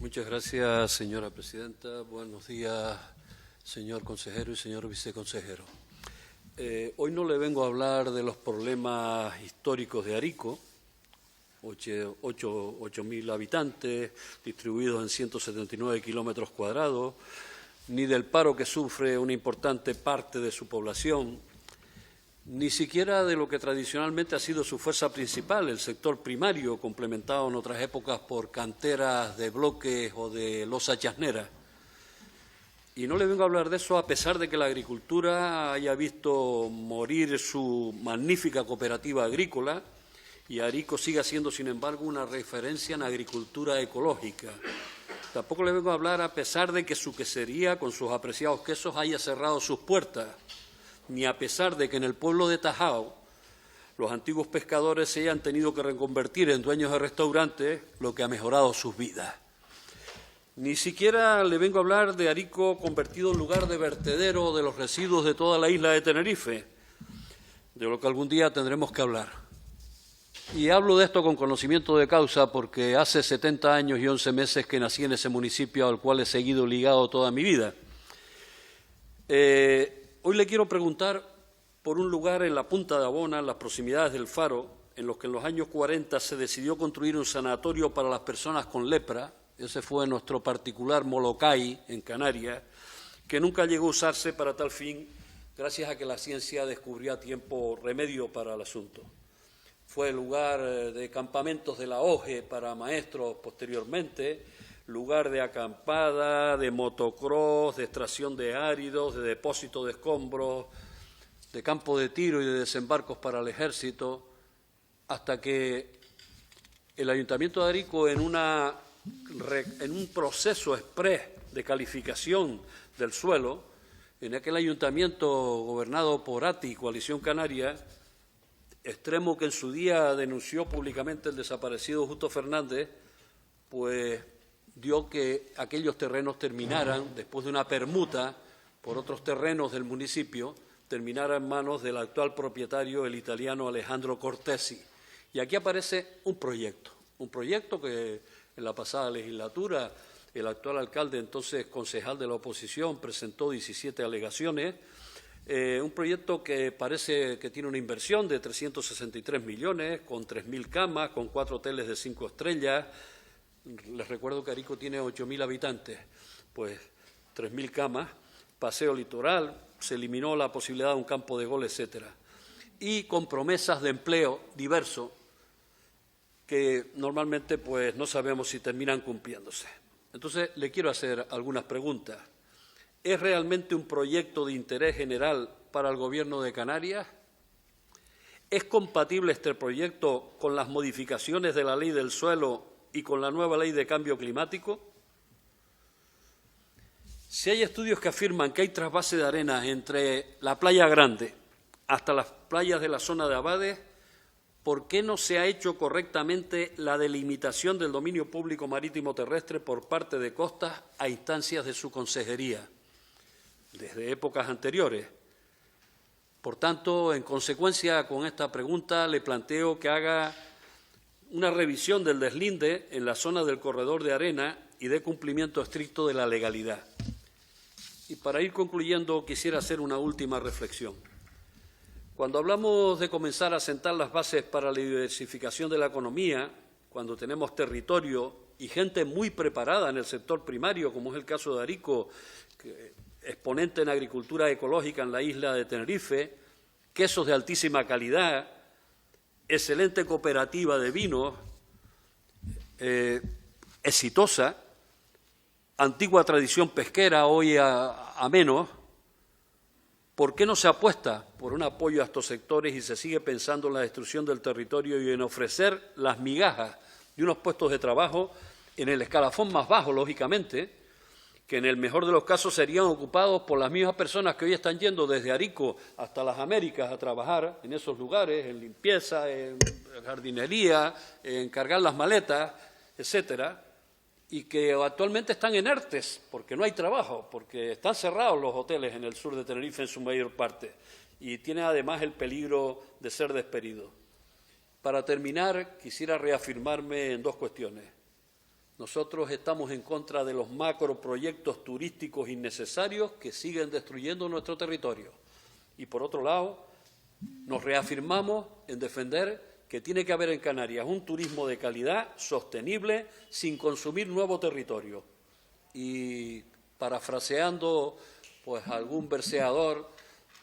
Muchas gracias, señora presidenta. Buenos días, señor consejero y señor viceconsejero. Hoy no le vengo a hablar de los problemas históricos de Arico, 8.000 habitantes, distribuidos en 179 kilómetros cuadrados, ni del paro que sufre una importante parte de su población, ni siquiera de lo que tradicionalmente ha sido su fuerza principal, el sector primario, complementado en otras épocas por canteras de bloques o de losa chasnera. Y no le vengo a hablar de eso a pesar de que la agricultura haya visto morir su magnífica cooperativa agrícola y Arico siga siendo, sin embargo, una referencia en agricultura ecológica. Tampoco le vengo a hablar a pesar de que su quesería, con sus apreciados quesos, haya cerrado sus puertas, ni a pesar de que en el pueblo de Tajao los antiguos pescadores se hayan tenido que reconvertir en dueños de restaurantes, lo que ha mejorado sus vidas. Ni siquiera le vengo a hablar de Arico convertido en lugar de vertedero de los residuos de toda la isla de Tenerife, de lo que algún día tendremos que hablar. Y hablo de esto con conocimiento de causa porque hace 70 años y 11 meses que nací en ese municipio al cual he seguido ligado toda mi vida. Hoy le quiero preguntar por un lugar en la Punta de Abona, en las proximidades del Faro, en los que en los años 40 se decidió construir un sanatorio para las personas con lepra. Ese fue nuestro particular Molokai, en Canarias, que nunca llegó a usarse para tal fin, gracias a que la ciencia descubrió a tiempo remedio para el asunto. Fue el lugar de campamentos de la OGE para maestros posteriormente, lugar de acampada, de motocross, de extracción de áridos, de depósito de escombros, de campo de tiro y de desembarcos para el ejército, hasta que el Ayuntamiento de Arico, en un proceso exprés de calificación del suelo, en aquel ayuntamiento gobernado por ATI, Coalición Canaria, extremo que en su día denunció públicamente el desaparecido Justo Fernández, pues dio que aquellos terrenos terminaran, después de una permuta por otros terrenos del municipio, terminara en manos del actual propietario, el italiano Alejandro Cortesi. Y aquí aparece un proyecto que en la pasada legislatura el actual alcalde, entonces concejal de la oposición, presentó 17 alegaciones, un proyecto que parece que tiene una inversión de 363 millones, con 3.000 camas, con 4 hoteles de 5 estrellas. Les recuerdo que Arico tiene 8.000 habitantes, pues 3.000 camas, paseo litoral, se eliminó la posibilidad de un campo de gol, etcétera. Y con promesas de empleo diverso que normalmente pues no sabemos si terminan cumpliéndose. Entonces, le quiero hacer algunas preguntas. ¿Es realmente un proyecto de interés general para el Gobierno de Canarias? ¿Es compatible este proyecto con las modificaciones de la Ley del Suelo y con la nueva Ley de Cambio Climático? Si hay estudios que afirman que hay trasvase de arena entre la Playa Grande hasta las playas de la zona de Abades, ¿por qué no se ha hecho correctamente la delimitación del dominio público marítimo terrestre por parte de Costas a instancias de su consejería, desde épocas anteriores? Por tanto, en consecuencia con esta pregunta, le planteo que haga una revisión del deslinde en la zona del corredor de arena y de cumplimiento estricto de la legalidad. Y para ir concluyendo, quisiera hacer una última reflexión. Cuando hablamos de comenzar a sentar las bases para la diversificación de la economía, cuando tenemos territorio y gente muy preparada en el sector primario, como es el caso de Arico, exponente en agricultura ecológica en la isla de Tenerife, quesos de altísima calidad, excelente cooperativa de vinos, exitosa, antigua tradición pesquera, hoy a menos. ¿Por qué no se apuesta por un apoyo a estos sectores y se sigue pensando en la destrucción del territorio y en ofrecer las migajas de unos puestos de trabajo en el escalafón más bajo, lógicamente, que en el mejor de los casos serían ocupados por las mismas personas que hoy están yendo desde Arico hasta las Américas a trabajar en esos lugares, en limpieza, en jardinería, en cargar las maletas, etcétera, y que actualmente están en ERTES porque no hay trabajo, porque están cerrados los hoteles en el sur de Tenerife en su mayor parte y tienen además el peligro de ser despedidos? Para terminar, quisiera reafirmarme en dos cuestiones. Nosotros estamos en contra de los macroproyectos turísticos innecesarios que siguen destruyendo nuestro territorio. Y por otro lado, nos reafirmamos en defender que tiene que haber en Canarias un turismo de calidad, sostenible, sin consumir nuevo territorio. Y parafraseando pues algún verseador,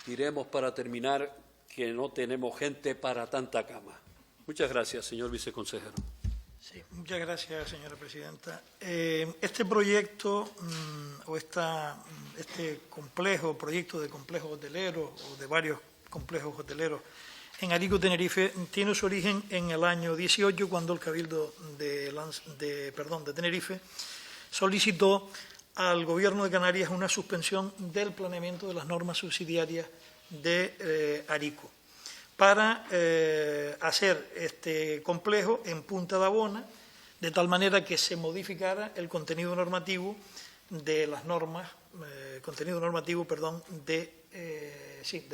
diremos para terminar que no tenemos gente para tanta cama. Muchas gracias, señor viceconsejero. Sí, muchas gracias, señora presidenta. Este proyecto este proyecto de complejos hoteleros o de varios complejos hoteleros en Arico, Tenerife, tiene su origen en el año 18, cuando el Cabildo de Tenerife solicitó al Gobierno de Canarias una suspensión del planeamiento de las normas subsidiarias de Arico para hacer este complejo en Punta de Abona, de tal manera que se modificara el contenido normativo de las normas, de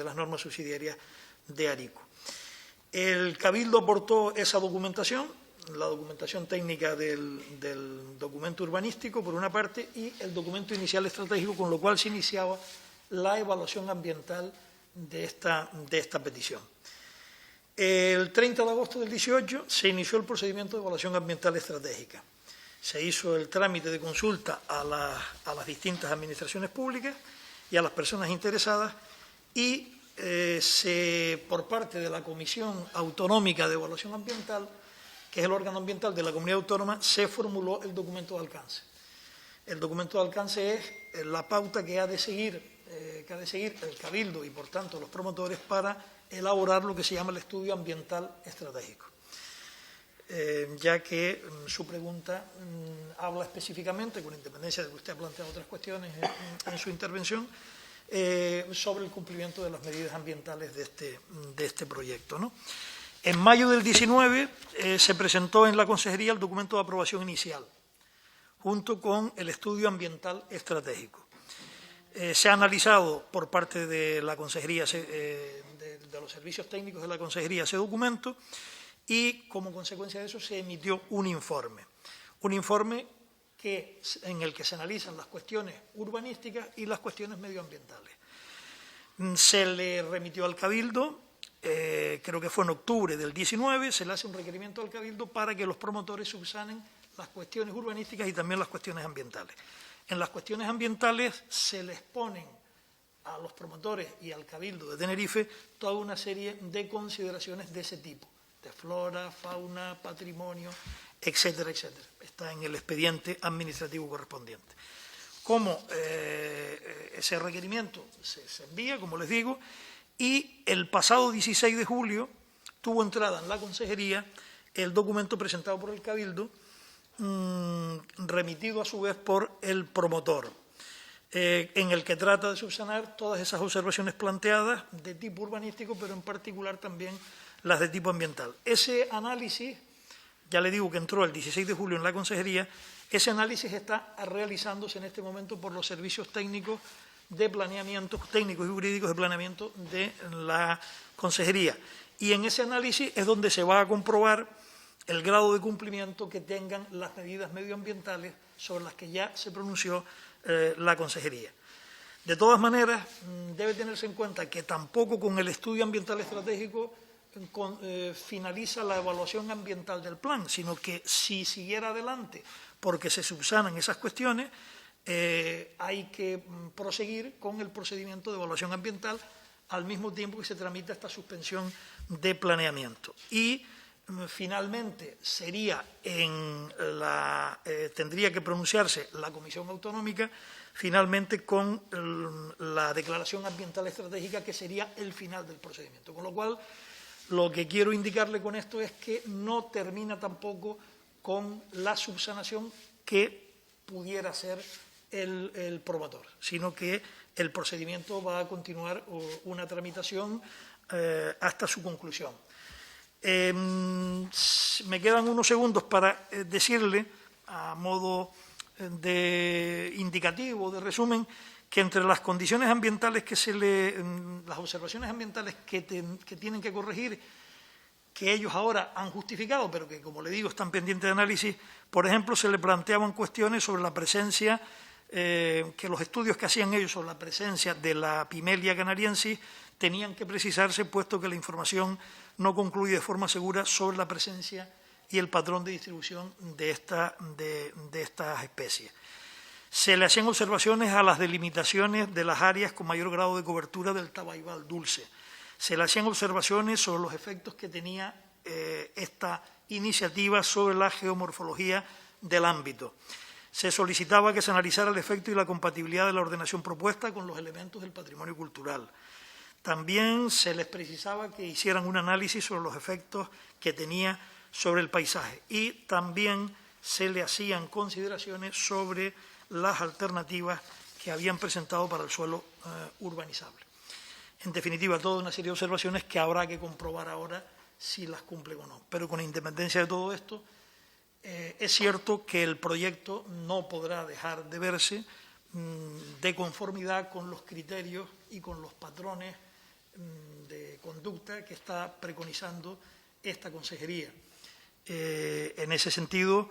las normas subsidiarias de Arico. El Cabildo aportó esa documentación, la documentación técnica del documento urbanístico, por una parte, y el documento inicial estratégico, con lo cual se iniciaba la evaluación ambiental de esta petición. El 30 de agosto del 18 se inició el procedimiento de evaluación ambiental estratégica. Se hizo el trámite de consulta a las distintas administraciones públicas y a las personas interesadas y por parte de la Comisión Autonómica de Evaluación Ambiental, que es el órgano ambiental de la comunidad autónoma, se formuló el documento de alcance. El documento de alcance es la pauta que ha de seguir el Cabildo y, por tanto, los promotores para elaborar lo que se llama el estudio ambiental estratégico. Ya que su pregunta habla específicamente, con independencia de que usted ha planteado otras cuestiones en su intervención, sobre el cumplimiento de las medidas ambientales de este proyecto, ¿no? En mayo del 19 se presentó en la Consejería el documento de aprobación inicial, junto con el estudio ambiental estratégico. Se ha analizado por parte de la Consejería, de los servicios técnicos de la Consejería, ese documento y, como consecuencia de eso, se emitió un informe en el que se analizan las cuestiones urbanísticas y las cuestiones medioambientales. Se le remitió al Cabildo, creo que fue en octubre del 19, se le hace un requerimiento al Cabildo para que los promotores subsanen las cuestiones urbanísticas y también las cuestiones ambientales. En las cuestiones ambientales se les ponen a los promotores y al Cabildo de Tenerife toda una serie de consideraciones de ese tipo, de flora, fauna, patrimonio, etcétera, etcétera. Está en el expediente administrativo correspondiente. Como ese requerimiento se envía, como les digo, y el pasado 16 de julio tuvo entrada en la Consejería el documento presentado por el Cabildo, remitido a su vez por el promotor, en el que trata de subsanar todas esas observaciones planteadas de tipo urbanístico, pero en particular también las de tipo ambiental. Ese análisis, ya le digo que entró el 16 de julio en la Consejería, ese análisis está realizándose en este momento por los servicios técnicos de planeamiento, técnicos y jurídicos de planeamiento de la Consejería. Y en ese análisis es donde se va a comprobar el grado de cumplimiento que tengan las medidas medioambientales sobre las que ya se pronunció la Consejería. De todas maneras, debe tenerse en cuenta que tampoco con el estudio ambiental estratégico finaliza la evaluación ambiental del plan, sino que si siguiera adelante, porque se subsanan esas cuestiones, hay que proseguir con el procedimiento de evaluación ambiental al mismo tiempo que se tramita esta suspensión de planeamiento. Y finalmente tendría que pronunciarse la Comisión Autonómica finalmente con la declaración ambiental estratégica, que sería el final del procedimiento. Con lo cual, lo que quiero indicarle con esto es que no termina tampoco con la subsanación que pudiera ser el promotor, sino que el procedimiento va a continuar una tramitación hasta su conclusión. Me quedan unos segundos para decirle, a modo de indicativo, de resumen, que entre las condiciones ambientales las observaciones ambientales que tienen que corregir, que ellos ahora han justificado, pero que, como le digo, están pendientes de análisis. Por ejemplo, se le planteaban cuestiones sobre la presencia, que los estudios que hacían ellos sobre la presencia de la Pimelia canariensis tenían que precisarse, puesto que la información no concluye de forma segura sobre la presencia y el patrón de distribución de estas especies. Se le hacían observaciones a las delimitaciones de las áreas con mayor grado de cobertura del tabaibal dulce. Se le hacían observaciones sobre los efectos que tenía esta iniciativa sobre la geomorfología del ámbito. Se solicitaba que se analizara el efecto y la compatibilidad de la ordenación propuesta con los elementos del patrimonio cultural. También se les precisaba que hicieran un análisis sobre los efectos que tenía sobre el paisaje, y también se le hacían consideraciones sobre las alternativas que habían presentado para el suelo urbanizable. En definitiva, toda una serie de observaciones que habrá que comprobar ahora si las cumplen o no. Pero con independencia de todo esto, es cierto que el proyecto no podrá dejar de verse de conformidad con los criterios y con los patrones de conducta que está preconizando esta consejería. En ese sentido,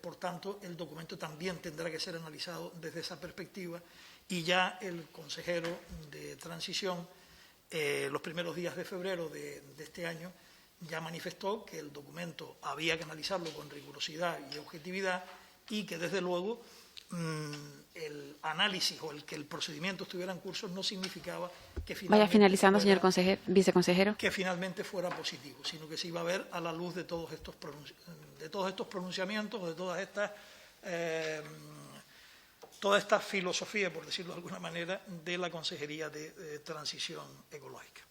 por tanto, el documento también tendrá que ser analizado desde esa perspectiva, y ya el consejero de Transición, los primeros días de febrero de este año, ya manifestó que el documento había que analizarlo con rigurosidad y objetividad, y que, desde luego, el análisis o que el procedimiento estuviera en curso no significaba que finalmente vaya finalizando, señor viceconsejero. Que finalmente fuera positivo, sino que se iba a ver a la luz de todos estos pronunciamientos, o de toda esta filosofía, por decirlo de alguna manera, de la Consejería de Transición Ecológica.